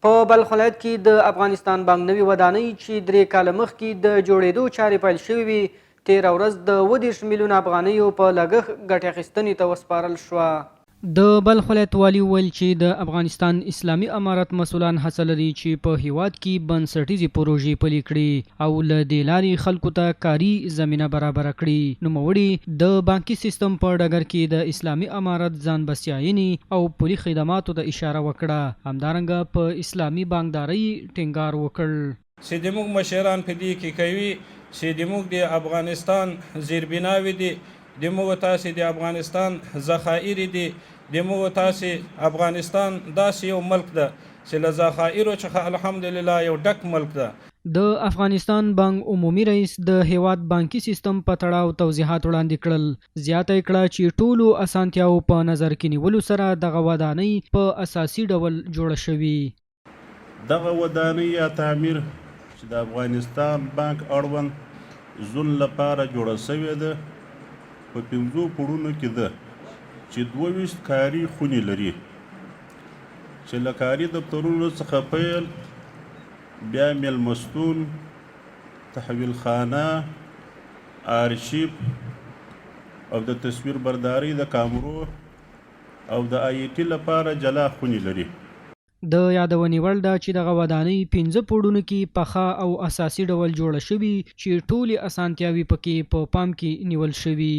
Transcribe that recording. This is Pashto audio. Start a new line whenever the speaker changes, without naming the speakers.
په بلخ ولایت کې د افغانستان بانک نوې ودانۍ چې 3 کاله مخکې د جوړېدو چارې پیل شوې وي، تېره ورځ د 30 میلیونه افغانیو په لګښت ګټې اخیستنې ته وسپارل شوه. د بلخ ولایت والي وویل چې د افغانستان اسلامي امارت مسؤلان هڅه لري چې په هیواد کې بنسټیزې پروژې پلي کړي او له دې لارې خلکو ته کاري زمینه برابره کړي. نوموړي د بانکي سیستم په ډګر کې د اسلامي امارت ځان بسیاینې او پولي خدماتو ته اشاره وکړه. همدارنګه په اسلامي بانکدارۍ ټینګار وکړ
چې د موږ مشران په دې کې کوي چې د موږ د افغانستان زیربناوې دي، د موږ تاسې د افغانستان ذخایر دي، د موږ تاسې افغانستان داسې یو ملک ده چې له ذخایرو څخه الحمدلله یو ډک ملک ده.
د افغانستان بانک عمومي رئیس د هیواد بانکي سیستم په تړاو توضیحات وړاندې کړل. زیاته یې کړه چې ټولو اسانتیاو په نظر کې نیولو سره دغه ودانۍ په اساسي ډول جوړه شوې.
دغه ودانۍ یا تعمیر چې د افغانستان بانک اړوند زون لپاره جوړه شوې ده په 5 پوړونو کې ده چې 22 کاري خونې لري، چې له کاري دفترونو څخه پیل بیا میلمستون، تحویل خانه، آرشیف او د تصویر برداری د کامرو او د آی ټي لپاره جلا خونې لري.
د یادونې وړ ده چې دغه ودانۍ 15 پوړونو کې پخه او اساسي ډول جوړه شوې چې ټولې اسانتیاوې پکې په پام کې نیول شوي.